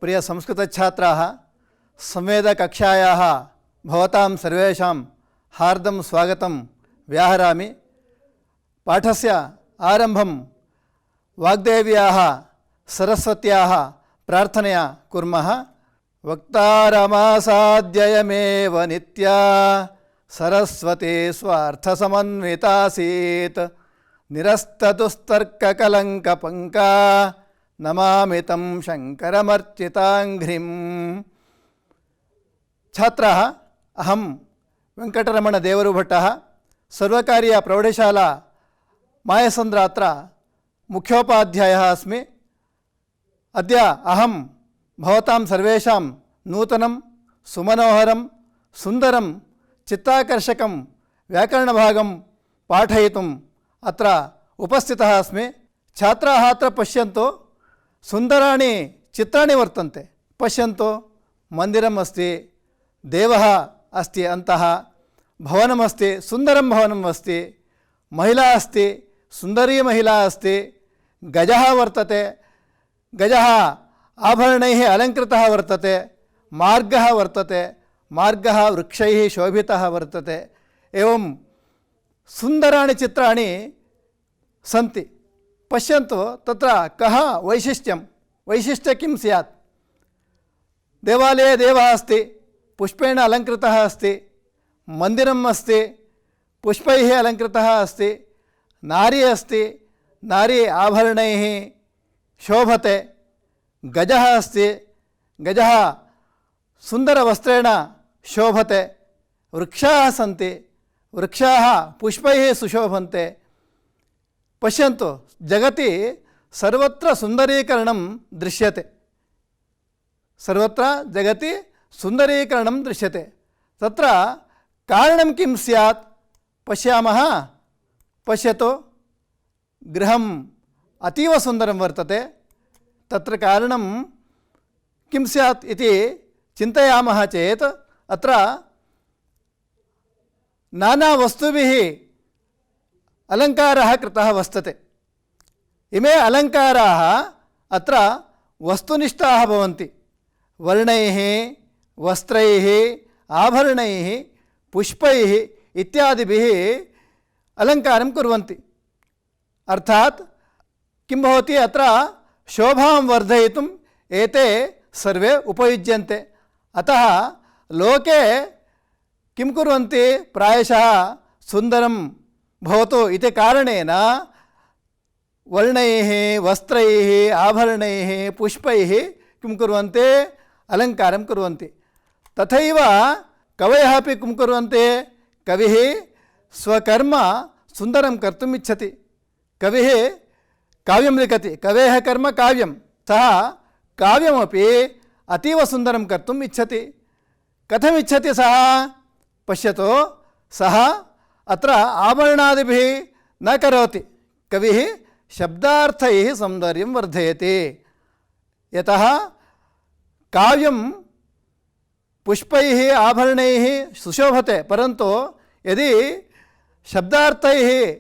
प्रिय संस्कृतछात्राः संवेदकक्षायाः भवतां सर्वेषां हार्दं स्वागतं व्याहरामि। पाठस्य आरम्भं वाग्देव्याः सरस्वत्याः प्रार्थनया कुर्मः। वक्तारमासाद्ययमेव नित्या सरस्वती स्वार्थसमन्वितासीत् निरस्तदुस्तर्ककलङ्कपङ्का नमामि तं शङ्करमर्चिताङ्घ्रिम्। छात्राः, अहं वेङ्कटरमणदेवरुभट्टः सर्वकारीय प्रौढशाला मायसन्द्रात्र मुख्योपाध्यायः अस्मि। अद्य अहं भवतां सर्वेषां नूतनं सुमनोहरं सुन्दरं चित्ताकर्षकं व्याकरणभागं पाठयितुम् अत्र उपस्थितः अस्मि। छात्राः अत्र पश्यन्तु, सुन्दराणि चित्राणि वर्तन्ते। पश्यन्तु, मन्दिरम् अस्ति, देवः अस्ति, अन्तः भवनमस्ति, सुन्दरं भवनम् अस्ति, महिला अस्ति, सुन्दरी महिला अस्ति, गजः वर्तते, गजः आभरणैः अलङ्कृतः वर्तते, मार्गः वर्तते, मार्गः वृक्षैः शोभितः वर्तते। एवं सुन्दराणि चित्राणि सन्ति। पश्यन्तु, तत्र कः वैशिष्ट्यं किं स्यात्? देवालये देवः अस्ति, पुष्पेण अलङ्कृतः अस्ति, मन्दिरम् अस्ति, पुष्पैः अलङ्कृतः अस्ति, नारी अस्ति, नारी आभरणैः शोभते, गजः अस्ति, गजः सुन्दरवस्त्रेण शोभते, वृक्षाः सन्ति, वृक्षाः पुष्पैः सुशोभन्ते। पश्यन्तु, जगति सर्वत्र सुन्दरीकरणं दृश्यते, सर्वत्र जगति सुन्दरीकरणं दृश्यते। तत्र कारणं किं स्यात्? पश्यामः। पश्यतु, गृहम् अतीव सुन्दरं वर्तते। तत्र कारणं किं स्यात् इति चिन्तयामः चेत् अत्र नानावस्तुभिः अलङ्कारः कृतः वर्तते। इमे अलङ्काराः अत्र वस्तुनिष्ठाः भवन्ति। वर्णैः, वस्त्रैः, आभरणैः, पुष्पैः इत्यादिभिः अलङ्कारं कुर्वन्ति। अर्थात् किं भवति? अत्र शोभां वर्धयितुम् एते सर्वे उपयुज्यन्ते। अतः लोके किं कुर्वन्ति? प्रायशः सुन्दरं भवतु इति कारणेन वर्णैः, वस्त्रैः, आभरणैः, पुष्पैः किं कुर्वन्ति? अलङ्कारं कुर्वन्ति। तथैव कवयः अपि किं कुर्वन्ति? कविः स्वकर्म सुन्दरं कर्तुम् इच्छति। कविः काव्यं लिखति, कवेः कर्म काव्यं। सः काव्यमपि अतीव सुन्दरं कर्तुम् इच्छति। कथम् इच्छति सः? पश्यतु, सः अत्र आभरणादिभिः न करोति। कविः शब्दार्थैः सौन्दर्यं वर्धयति। यतः काव्यं पुष्पैः आभरणैः सुशोभते, परन्तु यदि शब्दार्थैः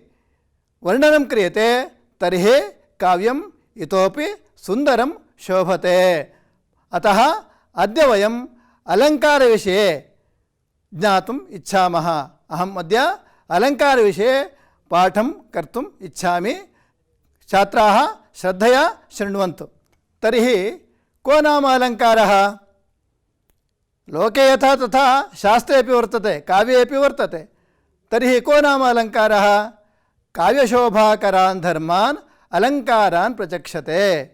वर्णनं क्रियते तर्हि काव्यम् इतोपि सुन्दरं शोभते। अतः अद्य वयम् अलङ्कारविषये ज्ञातुम् इच्छामः। अहम् अद्य अलङ्कारविषये पाठं कर्तुम् इच्छामि। छात्राः श्रद्धया शृण्वन्तु। तर्हि को नाम अलङ्कारः? लोके यथा तथा शास्त्रे अपि वर्तते, काव्ये अपि वर्तते। तर्हि को नाम अलङ्कारः? काव्यशोभाकरान् धर्मान् अलङ्कारान् प्रचक्षते।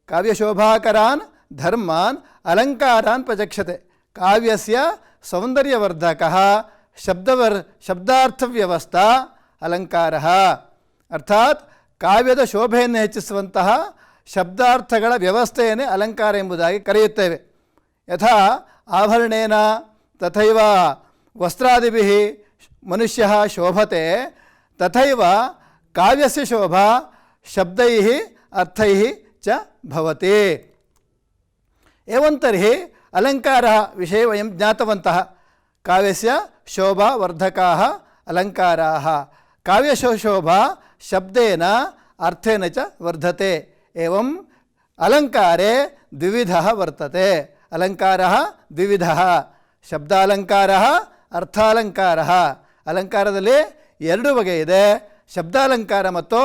काव्यशोभाकरान् धर्मान् अलङ्कारान् प्रचक्षते। काव्यस्य सौन्दर्यवर्धकः शब्दार्थव्ಯವಸ್ಥಾ अलङ्कारः। अर्थात् ಕಾವ್ಯದ ಶೋಭೆಯನ್ನು ಹೆಚ್ಚಿಸುವಂತಹ ಶಬ್ದಾರ್ಥಗಳ ವ್ಯವಸ್ಥೆಯನ್ನೇ ಅಲಂಕಾರ ಎಂಬುದಾಗಿ ಕರೆಯುತ್ತೇವೆ. ಯಥಾ ಆಭರಣೇನ ತಥೈವ ವಸ್ತ್ರಾದಿಭಿಃ ಮನುಷ್ಯಃ ಶೋಭತೆ, ತಥೈವ ಕಾವ್ಯಸ್ಯ ಶೋಭಾ ಶಬ್ದೈಃ ಅರ್ಥೈಃ च भवति। एवं तर्हि अलङ्कारः विषये वयं ज्ञातवन्तः। काव्यस्य शोभावर्धकाः अलङ्काराः। काव्यशोभा शब्देन अर्थेन च वर्धते। एवं अलङ्कारे द्विविधः वर्तते अलङ्कारः द्विविधः शब्दालङ्कारः अर्थालङ्कारः अलङ्कारದಲ್ಲಿ ಎರಡು ಬಗೆ ಇದೆ ಶಬ್ದಾಲಂಕಾರ ಮತ್ತು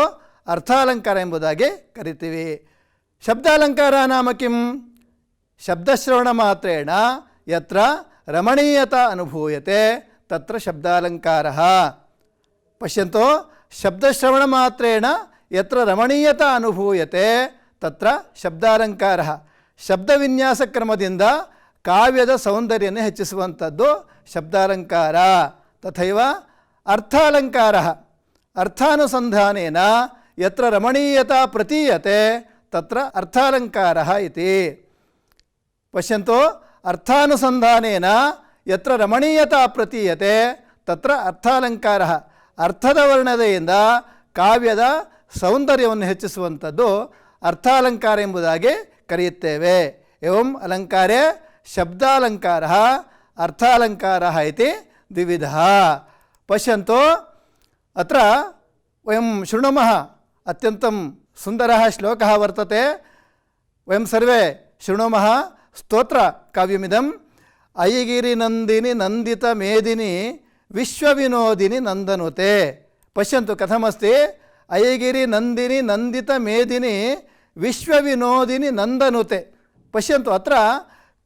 ಅರ್ಥಾಲಂಕಾರ ಎಂಬುದಾಗಿ ಕರಿತೀವಿ ಶಬ್ದಾಲಂಕಾರ ನಾಮ ಕಿಂ ಶಬ್ದಶ್ರವಣ ಮಾತ್ರೇಣ ಯತ್ರ ರಮಣೀಯತಾ ಅನುಭೂಯತೆ ತತ್ರ ಶಬ್ದಾಲಂಕಾರಃ ಪಶ್ಯಂತು ಶಬ್ದಶ್ರವಣ ಮಾತ್ರೇಣ ಯತ್ರ ರಮಣೀಯತಾ ಅನುಭೂಯತೆ ತತ್ರ ಶಬ್ದಾಲಂಕಾರಃ ಶಬ್ದವಿನ್ಯಾಸ ಕ್ರಮದಿಂದ ಕಾವ್ಯದ ಸೌಂದರ್ಯವನ್ನು ಹೆಚ್ಚಿಸುವಂಥದ್ದು ಶಬ್ದಾಲಂಕಾರ ತಥೈವ ಅರ್ಥಾಲಂಕಾರಃ ಅರ್ಥಾನುಸಂಧಾನೇನ ಯತ್ರ ರಮಣೀಯತಾ ಪ್ರತೀಯತೆ ತತ್ರ ಅರ್ಥಾಲಂಕಾರಃ ಇತಿ ಪಶ್ಯಂತು ಅರ್ಥಾನುಸಂಧಾನೇನ ಯತ್ರ ರಮಣೀಯತಾ ಪ್ರತೀಯತೆ ತತ್ರ ಅರ್ಥಾಲಂಕಾರಃ ಅರ್ಥದ ವರ್ಣನೆಯಿಂದ ಕಾವ್ಯದ ಸೌಂದರ್ಯವನ್ನು ಹೆಚ್ಚಿಸುವಂಥದ್ದು ಅರ್ಥಾಲಂಕಾರ ಎಂಬುದಾಗಿ ಕರೆಯುತ್ತೇವೆ एवं अलङ्कारे शब्दालङ्कारः अर्थालङ्कारः इति द्विविधः पश्यन्तु अत्र वयं शृणुमः अत्यन्तं सुन्दरः श्लोकः वर्तते वयं सर्वे शृणुमः स्तोत्रकाव्यमिदम् अयिगिरिनन्दिनि नन्दितमेदिनि विश्वविनोदिनि नन्दनुते पश्यन्तु कथमस्ति अयिगिरिनन्दिनि नन्दितमेदिनि विश्वविनोदिनि नन्दनुते पश्यन्तु अत्र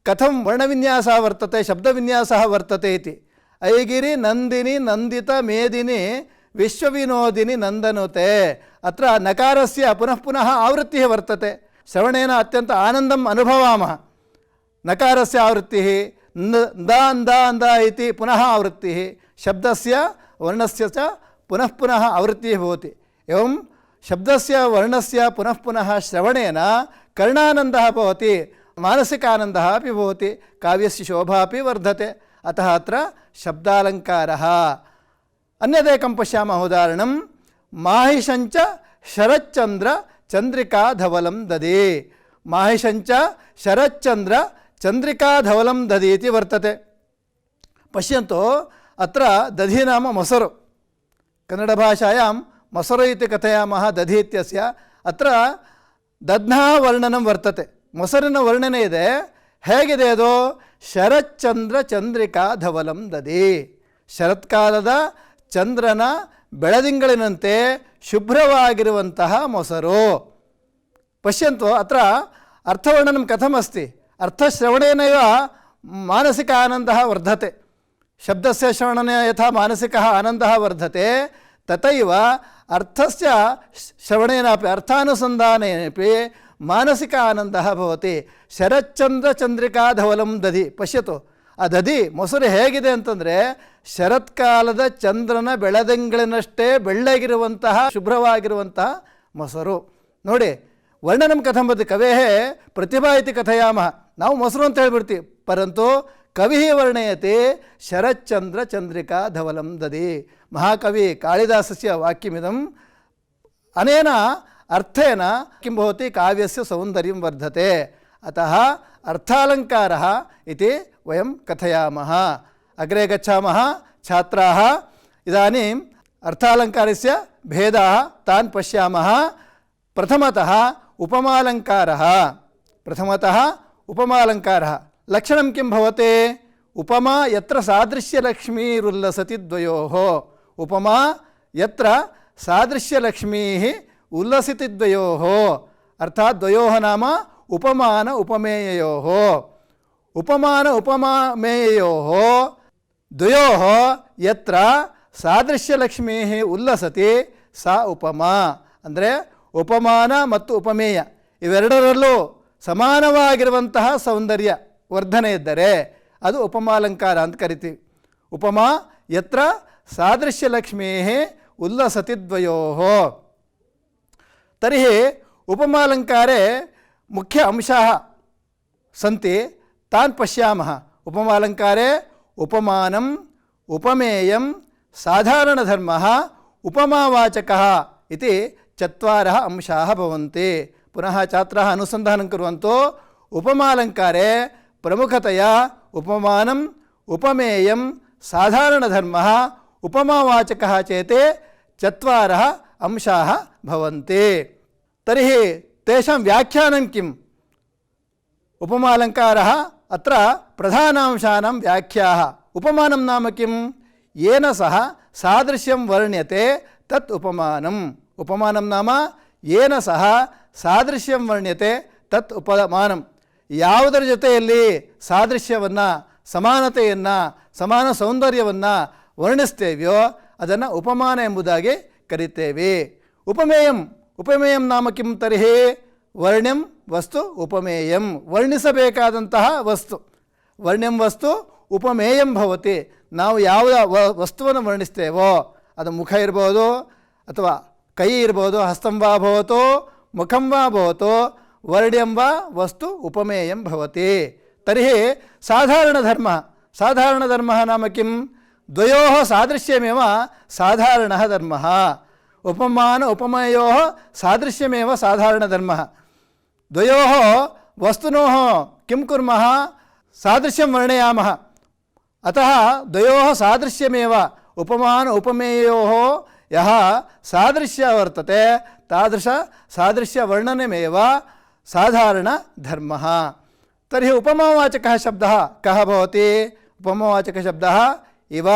कथं वर्णविन्यासः वर्तते शब्दविन्यासः वर्तते इति अयगिरि नन्दिनि नन्दित मेदिनि विश्वविनोदिनि नन्दनुते अत्र नकारस्य पुनः पुनः आवृत्तिः वर्तते श्रवणेन अत्यन्त आनन्दम् अनुभवामः नकारस्य आवृत्तिः न्द इति पुनः आवृत्तिः शब्दस्य वर्णस्य च पुनः पुनः आवृत्तिः भवति एवं शब्दस्य वर्णस्य पुनः पुनः श्रवणेन कर्णानन्दः भवति मानसिकानन्दः अपि भवति काव्यस्य शोभा अपि वर्धते अतः अत्र शब्दालङ्कारः अन्यदेकं पश्यामः उदाहरणं माहिषञ्च शरच्चन्द्र चन्द्रिकाधवलं ददि माहिषञ्च शरच्चन्द्र चन्द्रिकाधवलं ददि इति वर्तते पश्यन्तु अत्र दधि नाम मोसरु कन्नडभाषायां मोसरु इति कथयामः दधि इत्यस्य अत्र दध्नः वर्णनं वर्तते ಮೊಸರಿನ ವರ್ಣನೆ ಇದೆ ಹೇಗಿದೆ ಅದು ಶರಚ್ಚಂದ್ರ ಚಂದ್ರಿಕಾ ಧವಲಂ ದದಿ ಶರತ್ಕಾಲದ ಚಂದ್ರನ ಬೆಳದಿಂಗಳಿನಂತೆ ಶುಭ್ರವಾಗಿರುವಂತಹ ಮೊಸರು ಪಶ್ಯಂತು ಅತ್ರ ಅರ್ಥವರ್ಣನಂ ಕಥಮಸ್ತಿ ಅರ್ಥಶ್ರವಣೇನೈವ ಮಾನಸಿಕ ಆನಂದः वर्धते शब्दस्य श्रवणेन यथा मानसिकः आनन्दः वर्धते तथैव अर्थस्य श्रवणेनापि अर्थानुसन्धानेनापि मानसिक आनन्दः भवति शरच्चन्द्रचन्द्रिकाधवलं दधि पश्यतु आ दधि ಮೊಸರು ಹೇಗಿದೆ ಅಂತಂದರೆ ಶರತ್ಕಾಲದ ಚಂದ್ರನ ಬೆಳದಿಂಗಳಿನಷ್ಟೇ ಬೆಳ್ಳಗಿರುವಂತಹ ಶುಭ್ರವಾಗಿರುವಂತಹ ಮೊಸರು ನೋಡಿ ವರ್ಣನಂ ಕಥಂ ವದತಿ ಕವೇಃ ಪ್ರತಿಭಾ ಇತಿ ಕಥಯಾಮಃ ನಾವು ಮೊಸರು ಅಂತ ಹೇಳ್ಬಿಡ್ತೀವಿ ಪರಂತು ಕವಿಃ ವರ್ಣಯತಿ ಶರಚ್ಚಂದ್ರ ಚಂದ್ರಿಕಾ ಧವಲಂ ದಧಿ ಮಹಾಕವಿ ಕಾಳಿದಾಸಸ್ಯ ವಾಕ್ಯಮಿದಂ ಅನೇನ अर्थेन किं भवति काव्यस्य सौन्दर्यं वर्धते अतः अर्थालङ्कारः इति वयं कथयामः अग्रे गच्छामः छात्राः इदानीम् अर्थालङ्कारस्य भेदाः तान् पश्यामः प्रथमतः उपमालङ्कारः लक्षणं किं भवति उपमा यत्र सादृश्यलक्ष्मीरुल्लसति द्वयोः उपमा यत्र सादृश्यलक्ष्मीः उल्लसिति द्वयोः अर्थात् द्वयोः नाम उपमान उपमेययोः उपमान उपमेययोः द्वयोः यत्र सादृश्यलक्ष्मीः उल्लसति सा उपमा ಅಂದರೆ ಉಪಮಾನ ಮತ್ತು ಉಪಮೇಯ ಇವೆರಡರಲ್ಲೂ ಸಮಾನವಾಗಿರುವಂತಹ ಸೌಂದರ್ಯ ವರ್ಧನೆ ಇದ್ದರೆ ಅದು ಉಪಮಾಲಂಕಾರ ಅಂತ ಕರಿತೀವಿ ಉಪಮಾ ಯತ್ರ ಸಾದೃಶ್ಯಲಕ್ಷ್ಮೇಃ ಉಲ್ಲಸತಿ ದ್ವಯೋಃ तर्हि उपमालङ्कारे मुख्य अंशाः सन्ति तान् पश्यामः उपमालङ्कारे उपमानम् उपमेयं साधारणधर्मः उपमावाचकः इति चत्वारः अंशाः भवन्ति पुनः छात्राः अनुसन्धानं कुर्वन्तु उपमालङ्कारे प्रमुखतया उपमानम् उपमेयं साधारणधर्मः उपमावाचकः चेते चत्वारः अंशाः भवन्ति तर्हि तेषां व्याख्यानं किम्? उपमालङ्कारः अत्र प्रधानांशानां व्याख्याः। उपमानं नाम किं? येन सह सादृश्यं वर्ण्यते तत् उपमानम्। उपमानं नाम येन सह ಸಾದೃಶ್ಯಂ ವರ್ಣ್ಯತೆ ತತ್ ಉಪಮಾನಂ. ಯಾವುದರ ಜೊತೆಯಲ್ಲಿ ಸಾದೃಶ್ಯವನ್ನು, ಸಮಾನತೆಯನ್ನು, ಸಮಾನ ಸೌಂದರ್ಯವನ್ನು ವರ್ಣಿಸ್ತೇವೆಯೋ ಅದನ್ನು ಉಪಮಾನ ಎಂಬುದಾಗಿ ಕರೀತೇವೆ. ಉಪಮೇಯಂ. ಉಪಮೇಯಂ ನಾಮ ಕಿಂ ತರ್ಹಿ? ವರ್ಣ್ಯಂ ವಸ್ತು ಉಪಮೇಯಂ. ವರ್ಣಿಸಬೇಕಾದಂತಹ ವಸ್ತು. ವರ್ಣ್ಯಂ ವಸ್ತು ಉಪಮೇಯಂ ಭವತಿ. ನಾವು ಯಾವ ವಸ್ತುವನ್ನು ವರ್ಣಿಸ್ತೇವೋ ಅದು ಮುಖ ಇರ್ಬೋದು, ಅಥವಾ ಕೈ ಇರ್ಬೋದು, ಹಸ್ತಂ ವಾ ಭವತೋ ಮುಖಂ ವಾ ಭವತೋ, ವರ್ಣ್ಯಂ ವಾ ವಸ್ತು ಉಪಮೇಯಂ ಭವತಿ. ತರ್ಹಿ ಸಾಧಾರಣಧರ್ಮ. ಸಾಧಾರಣಧರ್ಮಃ ನಾಮ ಕಿಂ? ದ್ವಯೋಃ ಸಾದೃಶ್ಯಮೇವ ಸಾಧಾರಣಃ ಧರ್ಮಃ. उपमान उपमेयोः सादृश्यमेव साधारणधर्मः. द्वयोः वस्तुनोः किं कुर्मः? सादृश्यं वर्णयामः. अतः द्वयोः सादृश्यमेव उपमान उपमेयोः यः सादृश्य वर्तते तादृश सादृश्यवर्णनमेव साधारणधर्मः. तर्हि उपमावाचकः शब्दः कः भवति? उपमावाचकः शब्दः इव,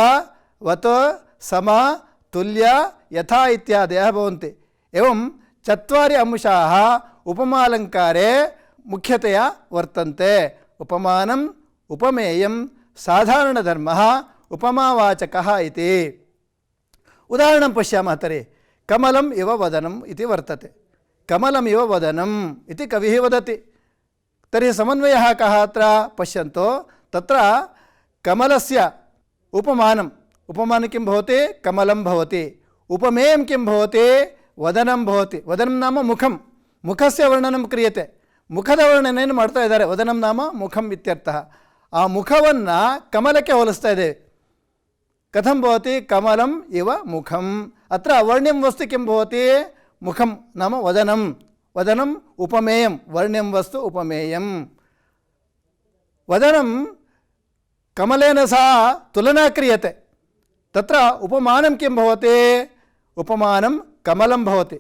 वत्, सम, तुल्य, यथा इत्यादयः भवन्ति. एवं चत्वारि अंशाः उपमालङ्कारे मुख्यतया वर्तन्ते. उपमानम्, उपमेयं, साधारणधर्मः, उपमावाचकः इति. उदाहरणं पश्यामः तर्हि. कमलम् इव वदनम् इति वर्तते. कमलम् इव वदनम् इति कविः वदति. तर्हि समन्वयः कः अत्र? पश्यन्तु, तत्र कमलस्य उपमानम्, उपमानं किं भवति? कमलं भवति. उपमेयं किं भवति? वदनं भवति. वदनं नाम मुखं. मुखस्य वर्णनं क्रियते. ಮುಖದ ವರ್ಣನೆಯನ್ನು ಮಾಡ್ತಾ ಇದ್ದಾರೆ. ವದನಂ ನಾಮ ಮುಖಂ ಇತ್ಯರ್ಥಃ. ಆ ಮುಖವನ್ನು ಕಮಲಕ್ಕೆ ಹೋಲಿಸ್ತಾ ಇದ್ದೇವೆ. ಕಥಂ ಭವತಿ? ಕಮಲಂ ಇವ ಮುಖಂ. ಅತ್ರ ವರ್ಣ್ಯಂ ವಸ್ತು ಕಿಂ ಭವತಿ? ಮುಖಂ ನಾಮ ವದನಂ. ವದನಂ ಉಪಮೇಯಂ. ವರ್ಣ್ಯಂ ವಸ್ತು ಉಪಮೇಯಂ. ವದನಂ ಕಮಲೇನ ಸಹ ತುಲನಾ ಕ್ರಿಯತೆ. तत्र उपमानं किं भवति? उपमानं कमलं भवति.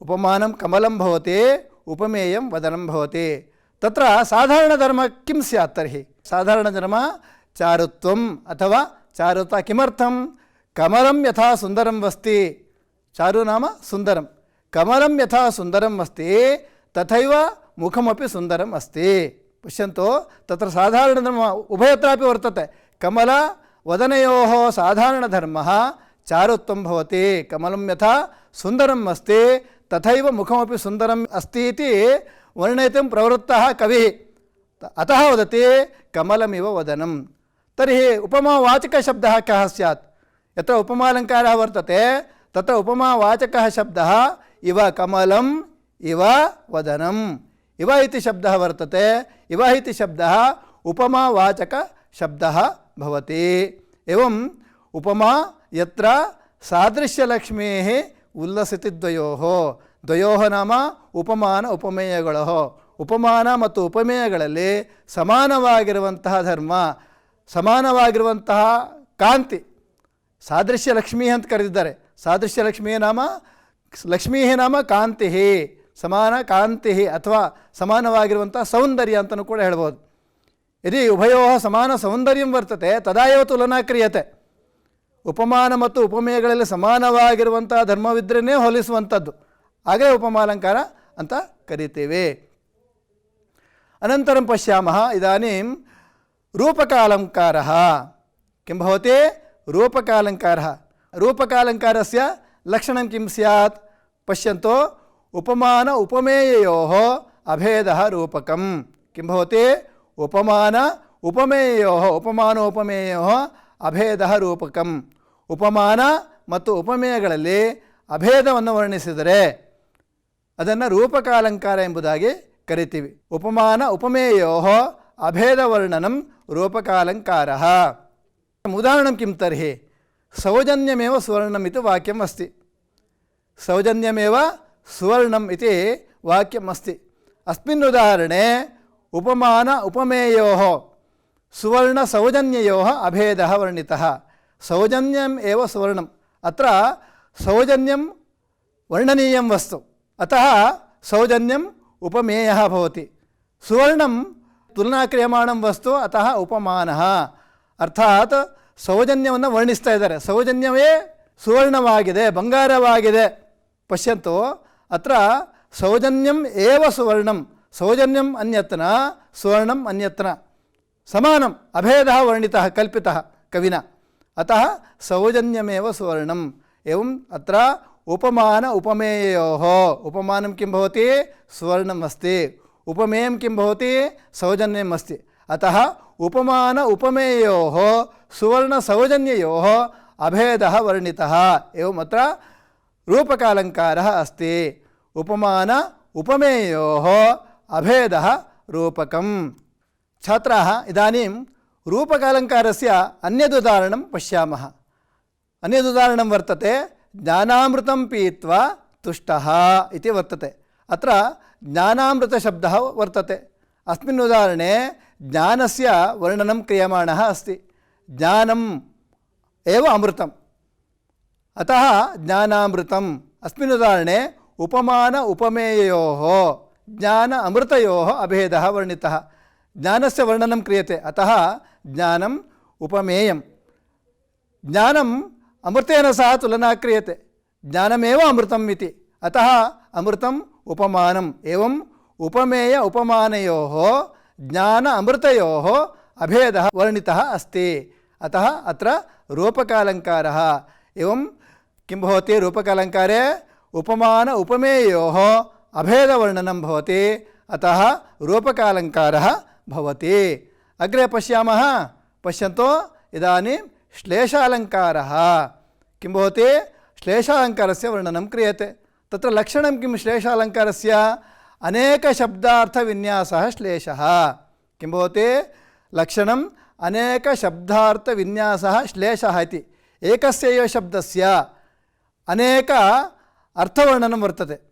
उपमानं कमलं भवति, उपमेयं वदनं भवति. तत्र साधारणधर्म किं स्यात् तर्हि? साधारणधर्म चारुत्वम् अथवा चारुता. किमर्थं? कमलं यथा सुन्दरम् अस्ति, चारु नाम सुन्दरं, कमलं यथा सुन्दरम् अस्ति तथैव मुखमपि सुन्दरम् अस्ति. पश्यन्तु, तत्र साधारणधर्म उभयत्रापि वर्तते. कमल वदनयोः साधारणधर्मः चारुत्वं भवति. कमलं यथा सुन्दरम् अस्ति तथैव मुखमपि सुन्दरम् अस्ति इति वर्णयितुं प्रवृत्तः कविः. अतः वदति कमलमिव वदनं. तर्हि उपमावाचकशब्दः कः स्यात्? यत्र उपमालङ्कारः वर्तते तत्र उपमावाचकः शब्दः इव कमलम् इव वदनम्. इव इति शब्दः वर्तते. इव इति शब्दः उपमावाचकशब्दः भवति. एवं उपमा यत्र सादृश्यलक्ष्मीः उल्लसिति द्वयोः. द्वयोः नाम उपमान उपಮೇಯಗಳು. ಉಪಮಾನ ಮತ್ತು ಉಪಮೇಯಗಳಲ್ಲಿ ಸಮಾನವಾಗಿರುವಂತಹ ಧರ್ಮ, ಸಮಾನವಾಗಿರುವಂತಹ ಕಾಂತಿ, ಸಾದೃಶ್ಯ ಲಕ್ಷ್ಮೀ ಅಂತ ಕರೆದಿದ್ದಾರೆ. ಸಾದೃಶ್ಯ ಲಕ್ಷ್ಮೀ ನಾಮ, ಲಕ್ಷ್ಮೀ ನಾಮ ಕಾಂತಿ, ಸಮಾನ ಕಾಂತಿ ಅಥವಾ ಸಮಾನವಾಗಿರುವಂತಹ ಸೌಂದರ್ಯ ಅಂತಲೂ ಕೂಡ ಹೇಳ್ಬೋದು. यदि उभयोः समान सौंदर्यं वर्तते तदा एव तुलना क्रियते. उपमान ಮತ್ತು ಉಪಮೇಯಗಳಲ್ಲಿ ಸಮಾನವಾಗಿರುವಂತಹ ಧರ್ಮವಿದ್ರೇನೆ ಹೋಲಿಸುವಂಥದ್ದು. ಹಾಗೆ ಉಪಮಾಲಂಕಾರ ಅಂತ ಕರೀತೇವೆ. अनन्तरं पश्यामः. इदानीं रूपकालङ्कारः किं भवति? रूपकालङ्कारः. रूपकालङ्कारस्य लक्षणं किं स्यात्? पश्यन्तु, उपमान उपमेययोः अभेदः रूपकं. किं भवति? उपमान उपमेयोः, उपमानोपमेयोः ಅಭೇದಃ ರೂಪಕಂ. ಉಪಮಾನ ಮತ್ತು ಉಪಮೇಯಗಳಲ್ಲಿ ಅಭೇದವನ್ನು ವರ್ಣಿಸಿದರೆ ಅದನ್ನು ರೂಪಕಾಲಂಕಾರ ಎಂಬುದಾಗಿ ಕರಿತೀವಿ. ಉಪಮಾನ ಉಪಮೇಯೋः ಅಭೇದವರ್ಣನಂ ರೂಪಕಾಲಂಕಾರः. ಉದಾಹರಣಂ ಕಿಂ ತರ್हि? ಸೌಜನ್ಯಮೇವ ಸುವರ್ಣಂ ಇತಿ ವಾಕ್ಯಂ अस्ति. ಸೌಜನ್ಯಮೇವ ಸುವರ್ಣಂ ಇತಿ ವಾಕ್ಯಂ अस्ति. अस्मिन् उदाहरणे उपमान उपमेयोः सुवर्ण सौजन्ययोः अभेदः वर्णितः. सौजन्यम् एव सुवर्णम्. अत्र सौजन्यं वर्णनीयं वस्तु, अतः सौजन्यम् उपमेयः भवति। सुवर्णं तुलना क्रियमाणं वस्तु, अतः उपमानः। अर्थात सौजन्यವನ್ನು ವರ್ಣಿಸ್ತಾ ಇದ್ದಾರೆ. ಸೌಜನ್ಯವೇ ಸುವರ್ಣವಾಗಿದೆ, ಬಂಗಾರವಾಗಿದೆ. ಪಶ್ಯಂತು ಅತ್ರ ಸೌಜನ್ಯಂ ಏವ ಸುವರ್ಣಂ, ಸೌಜನ್ಯಂ ಅನ್ಯತ್ರ ಸುವರ್ಣಂ ಅನ್ಯತ್ರ ಸಮಾನಂ ಅಭೇದಃ ವರ್ಣಿತಃ ಕಲ್ಪಿತಃ ಕವಿನ, अतः सौजन्यमेव सुवर्णम्। एवं अत्र उपमान उपमेययोः, उपमानं किं भवति, सुवर्णम् अस्ति, उपमेयं किं भवति, सौजन्यम् अस्ति। अतः उपमान उपमेययोः सुवर्ण सौजन्ययोः अभेदः वर्णितः। एवम् अत्र रूपकालङ्कारः अस्ति। उपमान उपमेययोः अभेदः रूपकम्। छात्राः इदानीं रूपकालङ्कारस्य अन्यदुदाहरणं पश्यामः। अन्यदुदाहरणं वर्तते ज्ञानामृतं पीत्वा तुष्टः इति वर्तते। अत्र ज्ञानामृतशब्दः वर्तते। अस्मिन् उदाहरणे ज्ञानस्य वर्णनं क्रियमाणः अस्ति। ज्ञानम् एव अमृतम्, अतः ज्ञानामृतम्। अस्मिन् उदाहरणे उपमान उपमेययोः ज्ञान अमृतयोः अभेदः वर्णितः। ज्ञानस्य वर्णनं क्रियते, अतः ज्ञानम् उपमेयम्। ज्ञानम् अमृतेन सह तुलना क्रियते, ज्ञानमेव अमृतम् इति, अतः अमृतम् उपमानम्। एवम् उपमेय उपमानयोः ज्ञान अमृतयोः अभेदः वर्णितः अस्ति, अतः अत्र रूपकालङ्कारः। एवं किं भवति, रूपकालङ्कारे उपमान उपमेययोः अभेदवर्णनं भवति, अतः रूपकालङ्कारः भवति। अग्रे पश्यामः। पश्यन्तु इदानीं श्लेषालङ्कारः किं भवति, श्लेषालङ्कारस्य वर्णनं क्रियते। तत्र लक्षणं किं श्लेषालङ्कारस्य, अनेकशब्दार्थविन्यासः श्लेषः। किं भवति, लक्षणम् अनेकशब्दार्थविन्यासः श्लेषः इति। एकस्य एव शब्दस्य अनेक अर्थवर्णनं वर्तते।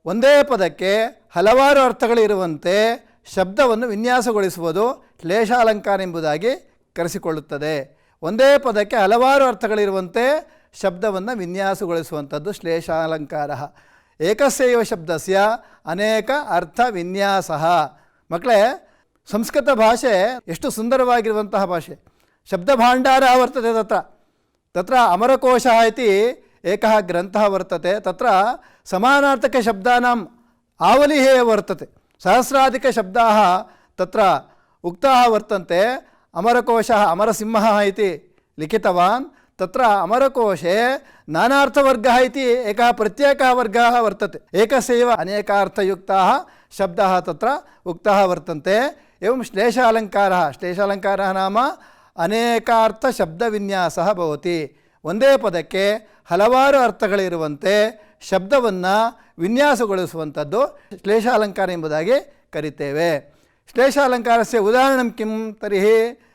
ಒಂದೇ ಪದಕ್ಕೆ ಹಲವಾರು ಅರ್ಥಗಳಿರುವಂತೆ ಶಬ್ದವನ್ನು ವಿನ್ಯಾಸಗೊಳಿಸುವುದು ಶ್ಲೇಷಾಲಂಕಾರ ಎಂಬುದಾಗಿ ಕರೆಸಿಕೊಳ್ಳುತ್ತದೆ. ಒಂದೇ ಪದಕ್ಕೆ ಹಲವಾರು ಅರ್ಥಗಳಿರುವಂತೆ ಶಬ್ದವನ್ನು ವಿನ್ಯಾಸಗೊಳಿಸುವಂಥದ್ದು ಶ್ಲೇಷಾಲಂಕಾರ. ಏಕಸ್ಯೈವ ಶಬ್ದಸ್ಯ ಅನೇಕ ಅರ್ಥ ವಿನ್ಯಾಸಃ. ಮಕ್ಕಳೇ, ಸಂಸ್ಕೃತ ಭಾಷೆ ಎಷ್ಟು ಸುಂದರವಾಗಿರುವಂತಹ ಭಾಷೆ. ಶಬ್ದಭಾಂಡಾರ ವರ್ತತೆ ತತ್ರ ಅಮರಕೋಶಃ ಇತಿ एकः ग्रन्थः वर्तते। तत्र समानार्थकशब्दानाम् आवलिः एव वर्तते। सहस्राधिकशब्दाः तत्र उक्ताः वर्तन्ते। अमरकोशः अमरसिंहः इति लिखितवान्। तत्र अमरकोशे नानार्थवर्गः इति एकः प्रत्येकः वर्गः वर्तते। एकस्यैव अनेकार्थयुक्ताः शब्दाः तत्र उक्ताः वर्तन्ते। एवं श्लेषालङ्कारः, श्लेषालङ्कारः नाम अनेकार्थशब्दविन्यासः भवति। ಒಂದೇ ಪದಕ್ಕೆ ಹಲವಾರು ಅರ್ಥಗಳಿರುವಂತೆ ಶಬ್ದವನ್ನು ವಿನ್ಯಾಸಗೊಳಿಸುವಂಥದ್ದು ಶ್ಲೇಷಾಲಂಕಾರ ಎಂಬುದಾಗಿ ಕರಿತೇವೆ. ಶ್ಲೇಷಾಲಂಕಾರಸ್ಯ ಉದಾಹರಣಂ ಕಿಂ ತರ್ಹಿ,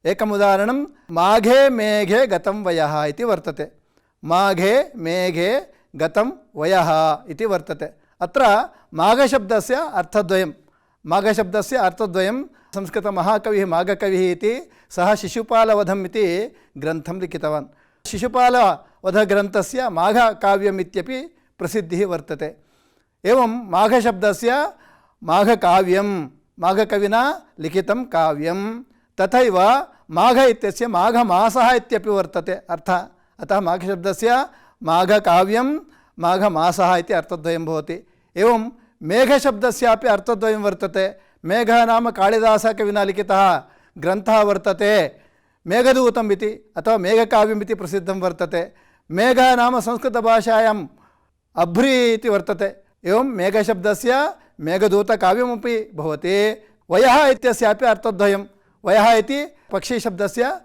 ಏಕಂ ಉದಾಹರಣಂ ಮಾಘೆ ಮೇಘೆ ಗತಂ ವಯಃ ಇತಿ ವರ್ತತೆ. ಮಾಘೆ ಮೇಘೆ ಗತಂ ವಯಃ ಇತಿ ವರ್ತತೆ. ಅತ್ರ ಮಾಘಶಬ್ದಸ್ಯ ಅರ್ಥದ್ವಯಂ, ಮಾಘಶಬ್ದಸ್ಯ ಅರ್ಥದ್ವಯಂ. संस्कृतमहाकविः माघकविः इति सः शिशुपालवधम् इति ग्रन्थं लिखितवान्। शिशुपालवधग्रन्थस्य माघकाव्यम् इत्यपि प्रसिद्धिः वर्तते। एवं माघशब्दस्य माघकाव्यं, माघकविना लिखितं काव्यं। तथैव माघ इत्यस्य माघमासः इत्यपि वर्तते अर्थः। अतः माघशब्दस्य माघकाव्यं माघमासः इति अर्थद्वयं भवति। एवं मेघशब्दस्यापि अर्थद्वयं वर्तते। मेघः नाम कालिदासकविना लिखितः ग्रन्थः वर्तते मेघदूतम् इति, अथवा मेघकाव्यम् इति प्रसिद्धं वर्तते। मेघः नाम संस्कृतभाषायाम् अभ्री इति वर्तते। एवं मेघशब्दस्य मेघदूतकाव्यमपि भवति। वयः इत्यस्यापि अर्थद्वयं, वयः इति पक्षीशब्दस्य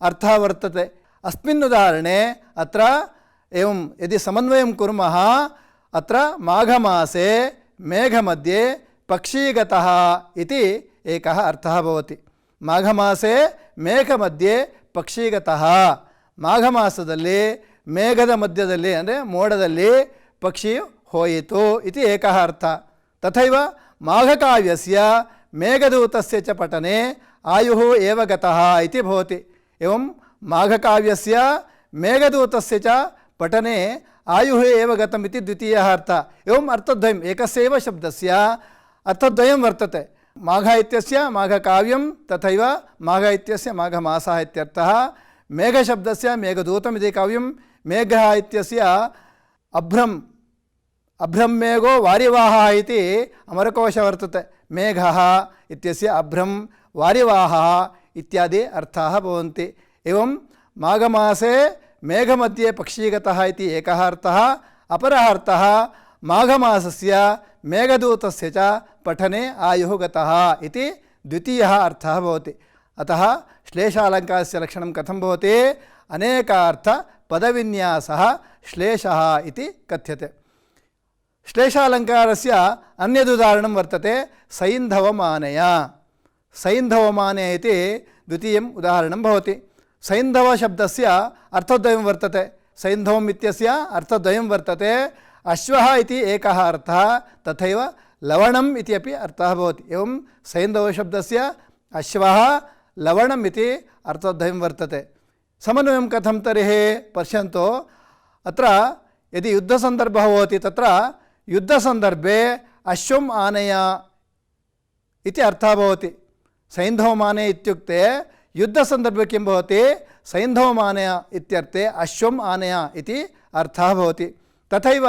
अर्थः वर्तते। अस्मिन् उदाहरणे अत्र एवं यदि समन्वयं कुर्मः, अत्र माघमासे मेघमध्ये पक्षीगतः इति एकः अर्थः भवति। माघमासे मेघमध्ये पक्षीगतः, माघमासದಲ್ಲಿ ಮೇಘದ ಮಧ್ಯದಲ್ಲಿ ಅಂದರೆ ಮೋಡದಲ್ಲಿ ಪಕ್ಷಿ ಹೋಯಿತು इति एकः अर्थः। तथैव माघकाव्यस्य मेघदूतस्य च पठने आयुः एव गतः इति भवति। एवं माघकाव्यस्य मेघदूतस्य च पठने आयुः एव गतम् इति द्वितीयः अर्थः। एवम् अर्थद्वयम् एकस्यैव शब्दस्य अर्थद्वयं वर्तते। माघ इत्यस्य माघकाव्यं तथैव माघ इत्यस्य माघमासः इत्यर्थः। मेघशब्दस्य मेघदूतम् इति काव्यं, मेघः इत्यस्य अभ्रं मेघो वारिवाहः इति अमरकोशः वर्तते। मेघः इत्यस्य अभ्रं वारिवाहः इत्यादि अर्थाः भवन्ति। एवं माघमासे मेघमध्ये पक्षीगतः इति एकः अर्थः, अपरः अर्थः माघमासस्य मेघदूतस्य च पठने आयुः गतः इति द्वितीयः अर्थः भवति। अतः श्लेषालङ्कारस्य लक्षणं कथं भवति? अनेकार्थ पदविन्यासः श्लेषः इति कथ्यते। श्लेषालङ्कारस्य अन्यदुदाहरणं वर्तते सैन्धवमानय। सैन्धवमानय इति द्वितीयम् उदाहरणं भवति। सैन्धवशब्दस्य अर्थद्वयं वर्तते। सैन्धवम् इत्यस्य अर्थद्वयं वर्तते। अश्वः इति एकः अर्थः, तथैव लवणम् इति अपि अर्थः भवति। एवं सैन्धवशब्दस्य अश्वः लवणम् इति अर्थद्वयं वर्तते। समन्वयं कथं तर्हि पश्यन्तु। अत्र यदि युद्धसन्दर्भः भवति तत्र युद्धसन्दर्भे अश्वम् आनय इति अर्थः भवति। सैन्धवमानय इत्युक्ते युद्धसन्दर्भे किं भवति? सैन्धवमानय इत्यर्थे अश्वम् आनय इति अर्थः भवति। तथैव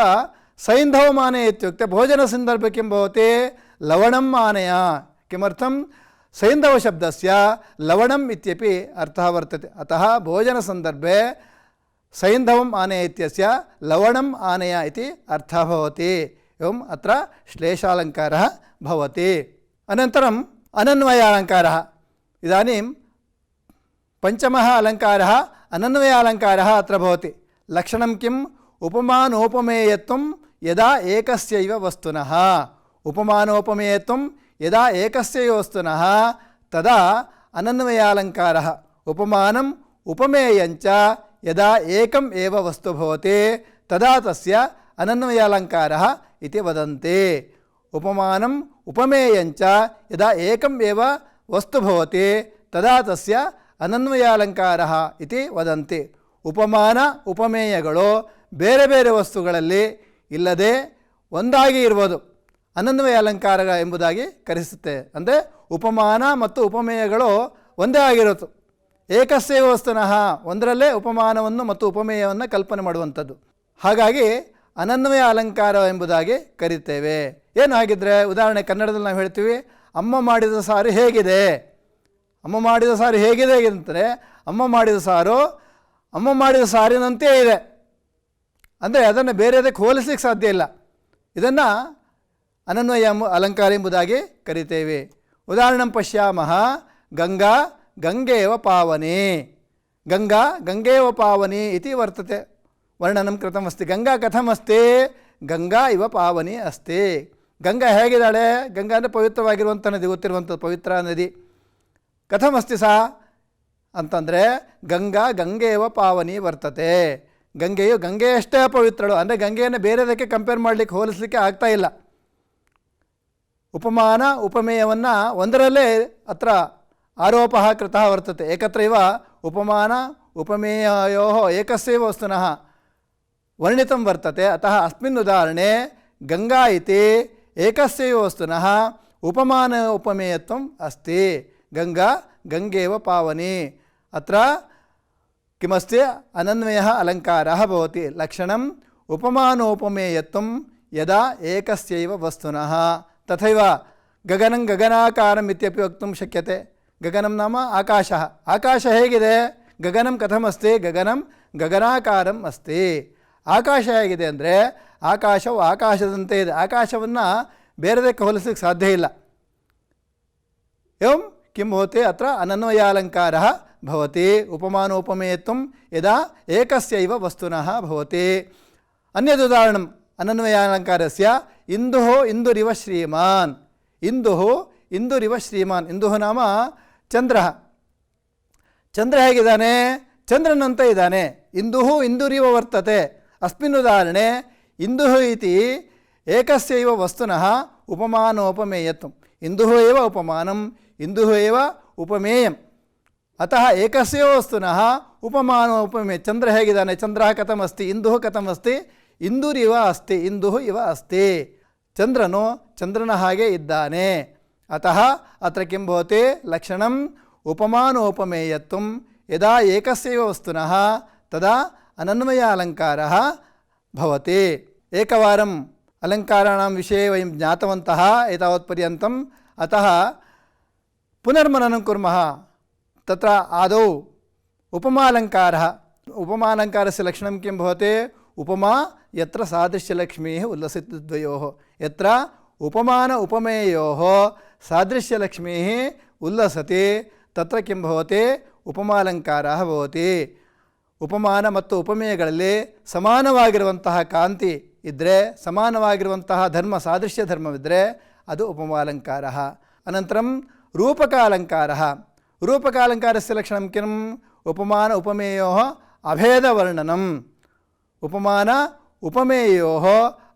सैन्धवमानय इत्युक्ते भोजनसन्दर्भे किं भवति? लवणम् आनय। किमर्थं? सैन्धवशब्दस्य लवणम् इत्यपि अर्थः वर्तते। अतः भोजनसन्दर्भे सैन्धवम् आनय इत्यस्य लवणम् आनय इति अर्थः भवति। एवम् अत्र श्लेषालङ्कारः भवति। अनन्तरम् अनन्वयालङ्कारः। इदानीं पञ्चमः अलङ्कारः अनन्वयालङ्कारः अत्र भवति। लक्षणं किम्? उपमानोपमेयत्वं यदा एकस्यैव वस्तुनः। उपमानोपमेयत्वं यदा एकस्यैव वस्तुनः तदा अनन्वयालङ्कारः। उपमानम् उपमेयञ्च यदा एकम् एव वस्तु भवति तदा तस्य अनन्वयालङ्कारः इति वदन्ति। उपमानम् उपमेयञ्च यदा एकम् एव वस्तु भवति तदा तस्य ಅನನ್ವಯಾಲಂಕಾರಃ ಇತಿ ವದಂತಿ. ಉಪಮಾನ ಉಪಮೇಯಗಳು ಬೇರೆ ಬೇರೆ ವಸ್ತುಗಳಲ್ಲಿ ಇಲ್ಲದೆ ಒಂದಾಗಿ ಇರುವುದು ಅನನ್ವಯ ಅಲಂಕಾರ ಎಂಬುದಾಗಿ ಕರೆಸುತ್ತೆ. ಅಂದರೆ ಉಪಮಾನ ಮತ್ತು ಉಪಮೇಯಗಳು ಒಂದೇ ಆಗಿರುತ್ತೆ. ಏಕಸ್ಯೈವ ವಸ್ತುನಃ, ಒಂದರಲ್ಲೇ ಉಪಮಾನವನ್ನು ಮತ್ತು ಉಪಮೇಯವನ್ನು ಕಲ್ಪನೆ ಮಾಡುವಂಥದ್ದು. ಹಾಗಾಗಿ ಅನನ್ವಯ ಅಲಂಕಾರ ಎಂಬುದಾಗಿ ಕರೀತೇವೆ. ಏನು ಹಾಗಿದ್ರೆ? ಉದಾಹರಣೆ ಕನ್ನಡದಲ್ಲಿ ನಾವು ಹೇಳ್ತೀವಿ, ಅಮ್ಮ ಮಾಡಿದ ಸಾರು ಹೇಗಿದೆ. ಅಮ್ಮ ಮಾಡಿದ ಸಾರು ಹೇಗಿದೆ ಅಂತಂದರೆ ಅಮ್ಮ ಮಾಡಿದ ಸಾರಿನಂತೆ ಇದೆ. ಅಂದರೆ ಅದನ್ನು ಬೇರೆದಕ್ಕೆ ಹೋಲಿಸಲಿಕ್ಕೆ ಸಾಧ್ಯ ಇಲ್ಲ. ಇದನ್ನು ಅನನ್ವಯ ಅಲಂಕಾರ ಎಂಬುದಾಗಿ ಕರಿತೇವೆ. ಉದಾಹರಣೆ ಪಶ್ಯಾಮಃ, ಗಂಗಾ ಗಂಗೇವ ಪಾವನಿ. ಗಂಗಾ ಗಂಗೇವ ಪಾವನಿ ಇತಿ ವರ್ತತೆ. ವರ್ಣನಂ ಕೃತಮಸ್ತಿ. ಗಂಗಾ ಕಥಮಸ್ತಿ? ಗಂಗಾ ಇವ ಪಾವನಿ ಅಸ್ತಿ. ಗಂಗಾ ಹೇಗಿದ್ದಾಳೆ? ಗಂಗಾ ಅಂದರೆ ಪವಿತ್ರವಾಗಿರುವಂಥ ನದಿ, ಗೊತ್ತಿರುವಂಥದ್ದು ಪವಿತ್ರ ನದಿ. ಕಥಮಸ್ತಿ ಸಾ ಅಂತಂದರೆ ಗಂಗಾ ಗಂಗೇವ ಪಾವನಿ ವರ್ತತೆ. ಗಂಗೆಯು ಗಂಗೆಯಷ್ಟೇ ಪವಿತ್ರಳು. ಅಂದರೆ ಗಂಗೆಯನ್ನು ಬೇರೆದಕ್ಕೆ ಕಂಪೇರ್ ಮಾಡಲಿಕ್ಕೆ, ಹೋಲಿಸಲಿಕ್ಕೆ ಆಗ್ತಾ ಇಲ್ಲ. ಉಪಮಾನ ಉಪಮೇಯವನ್ನು ಒಂದರಲ್ಲೇ ಅತ್ರ ಆರೋಪ ಕೃತಃ ವರ್ತತೆ. ಏಕತ್ರ ಇವ ಉಪಮಾನ ಉಪಮೇಯೋ ಏಕಸ್ಯೈವ ವಸ್ತುನಃ ವರ್ಣಿತಂ ವರ್ತತೆ. ಅತಃ ಅಸ್ಮಿನ್ ಉದಾಹರಣೆ ಗಂಗಾ ಇತಿ ಏಕಸ್ಯೈವ ವಸ್ತುನಃ ಉಪಮಾನ ಉಪಮೇಯತ್ವಂ ಅಸ್ತಿ. ಗಂಗಾ ಗಂಗೇವ ಪಾವನಿ. ಅತ್ರ ಕಿಮಸ್ತಿ? ಅನನ್ವಯಃ ಅಲಂಕಾರः ಭವತಿ. ಲಕ್ಷಣಂ ಉಪಮಾನೋಪಮೇಯತ್ವಂ ಯದಾ ಏಕಸ್ಯೈವ ವಸ್ತುನಃ. ತಥೈವ ಗಗನಂ ಗಗನಾಕಾರಂ ಇತ್ಯಪಿ ವಕ್ತುಂ ಶಕ್ಯತೆ. ಗಗನಂ ನಾಮ ಆಕಾಶಃ. ಆಕಾಶ ಹೇಗಿದೆ? ಗಗನಂ ಕಥಮಸ್ತಿ? ಗಗನಂ ಗಗನಾಕಾರಂ ಅಸ್ತಿ. ಆಕಾಶ ಹೇಗಿದೆ ಅಂದರೆ ಆಕಾಶವು ಆಕಾಶದಂತೆ ಇದೆ. ಆಕಾಶವನ್ನು ಬೇರೆದಕ್ಕೆ ಹೋಲಿಸಲಿಕ್ಕೆ ಸಾಧ್ಯ ಇಲ್ಲ. एवं किं भवति? अत्र अनन्वयालङ्कारः भवति. उपमानोपमेयत्वं यदा एकस्यैव वस्तुनः भवति. अन्यदुदाहरणम् अनन्वयालङ्कारस्य इन्दुः इन्दुरिव श्रीमान्. इन्दुः इन्दुरिव श्रीमान्. इन्दुः नाम चन्द्रः. चन्द्र ಹೇಗಿದ್ದಾನೆ? ಚಂದ್ರನಂತೆ ಇದ್ದಾನೆ. ಇಂದುಃ ಇಂದುರಿವ ವರ್ತತೆ. ಅಸ್ಮಿನ್ ಉದಾಹರಣೆ ಇಂದುಃ ಇತಿ ಏಕಸ್ಯೈವ ವಸ್ತುನಃ ಉಪಮಾನೋಪಮೇಯತ್ವಂ. ಇಂದುಃ ಏವ ಉಪಮಾನಂ, ಇಂದುಃ ಏವ ಉಪಮೇಯಂ. ಅತಃ ಏಕಸ್ಯೈವ ವಸ್ತುನಃ ಉಪಮಾನೋಪಮೇಯ. ಚಂದ್ರ ಹೇಗಿದ್ದಾನೆ? ಚಂದ್ರ ಕಥಮಸ್ತಿ? ಇಂದುಃ ಕಥಮಸ್ತಿ? ಇಂದುರಿವ ಅಸ್ತಿ ಇಂದು ಇವ ಅಸ್ತಿ ಚಂದ್ರನು ಚಂದ್ರನ ಹಾಗೆ ಇದ್ದಾನೆ ಅತಃ ಅತ್ರ ಕಿಂ ಭವತಿ ಲಕ್ಷಣಂ ಉಪಮಾನೋಪಮೇಯತ್ವಂ ಯದಾ ಏಕಸ್ಯೈವ ವಸ್ತುನಃ ತದಾ ಅನನ್ವಯ ಅಲಂಕಾರಃ ಭವತಿ ಏಕವಾರಂ अलङ्काराणां विषये वयं ज्ञातवन्तः एतावत्पर्यन्तम् अतः पुनर्मननं कुर्मः तत्र आदौ उपमालङ्कारः उपमालङ्कारस्य लक्षणं किं भवति उपमा यत्र सादृश्यलक्ष्मीः उल्लसितद्वयोः यत्र उपमान उपमेयोः सादृश्यलक्ष्मीः उल्लसति तत्र किं भवति उपमालङ्कारः भवति ಉಪಮಾನ ಮತ್ತು ಉಪಮೇಯಗಳಲ್ಲಿ ಸಮಾನವಾಗಿರುವಂತಹ ಕಾಂತಿ ಇದ್ದರೆ ಸಮಾನವಾಗಿರುವಂತಹ ಧರ್ಮ ಸಾದೃಶ್ಯ ಧರ್ಮವಿದ್ದರೆ ಅದು ಉಪಮಾಲಂಕಾರ ಅನಂತರಂ ರೂಪಕಾಲಂಕಾರ ರೂಪಕಾಲಂಕಾರಸ್ಯ ಲಕ್ಷಣಂ ಕಿಂ ಉಪಮಾನ ಉಪಮೇಯೋಃ ಅಭೇದವರ್ಣನಂ ಉಪಮಾನ ಉಪಮೇಯೋಃ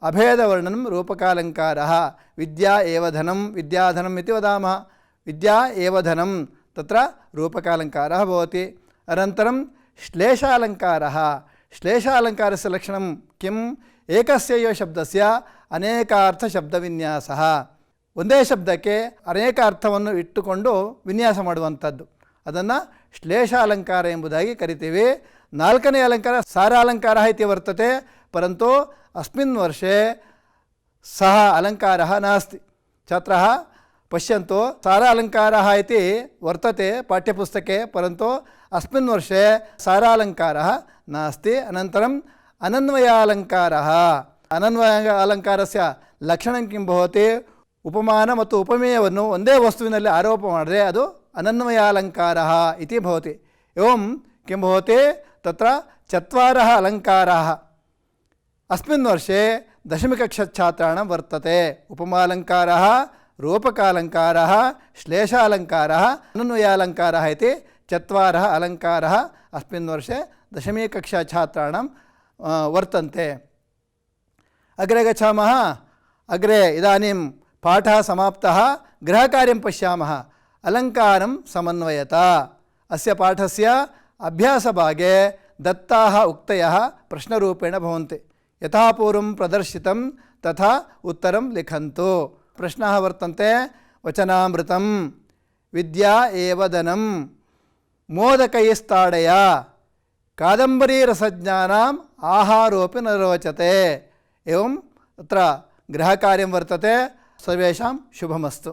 ಅಭೇದವರ್ಣನಂ ರೂಪಕಾಲಂಕಾರः ವಿದ್ಯಾ ಏವ ಧನಂ ವಿದ್ಯಾಧನಂ ಇತಿ ವದಾಮಃ ವಿದ್ಯಾ ಏವ ಧನಂ ತತ್ರ ರೂಪಕಾಲಂಕಾರः ಭವತಿ ಅನಂತರಂ श्लेषालङ्कारः श्लेषालङ्कारस्य लक्षणं किम् एकस्यैव शब्दस्य ಅನೇಕಾರ್ಥಶಬ್ದವಿನ್ಯಾಸಃ ಒಂದೇ ಶಬ್ದಕ್ಕೆ ಅನೇಕ ಅರ್ಥವನ್ನು ಇಟ್ಟುಕೊಂಡು ವಿನ್ಯಾಸ ಮಾಡುವಂಥದ್ದು ಅದನ್ನು ಶ್ಲೇಷಾಲಂಕಾರ ಎಂಬುದಾಗಿ ಕರಿತೀವಿ ನಾಲ್ಕನೇ ಅಲಂಕಾರ ಸಾರಾಲಂಕಾರ ಇತಿ ವರ್ತತೆ ಪರಂತು ಅಸ್ಮಿನ್ ವರ್ಷೆ ಸಹ ಅಲಂಕಾರः नास्ति छात्राः पश्यन्तु सारालङ्कारः इति वर्तते पाठ्यपुस्तके परन्तु अस्मिन् वर्षे सारालङ्कारः नास्ति अनन्तरम् अनन्वयालङ्कारः अनन्वय अलङ्कारस्य लक्षणं किं भवति उपमान ಮತ್ತು ಉಪಮೇಯವನ್ನು ಒಂದೇ ವಸ್ತುವಿನಲ್ಲಿ ಆರೋಪ ಮಾಡಿದ್ರೆ ಅದು ಅನನ್ವಯಾಲಂಕಾರः इति भवति एवं किं भवति तत्र चत्वारः अलङ्काराः अस्मिन् वर्षे दशमकक्षाछात्राणां वर्तते उपमालङ्कारः रूपकालङ्कारः श्लेषालङ्कारः अनन्वयालङ्कारः इति चत्वारः अलङ्कारः अस्मिन् वर्षे दशमीकक्षाछात्राणां वर्तन्ते अग्रे गच्छामः अग्रे इदानीं पाठः समाप्तः गृहकार्यं पश्यामः अलङ्कारं समन्वयता अस्य पाठस्य अभ्यासभागे दत्ताः उक्तयः प्रश्नरूपेण भवन्ति यथा पूर्वं प्रदर्शितं तथा उत्तरं लिखन्तु प्रश्नाः वर्तन्ते वचनामृतं विद्या एव धनं मोदकैस्ताडय कादम्बरीरसज्ञानाम् आहारोऽपि न रोचते एवं तत्र गृहकार्यं वर्तते सर्वेषां शुभमस्तु।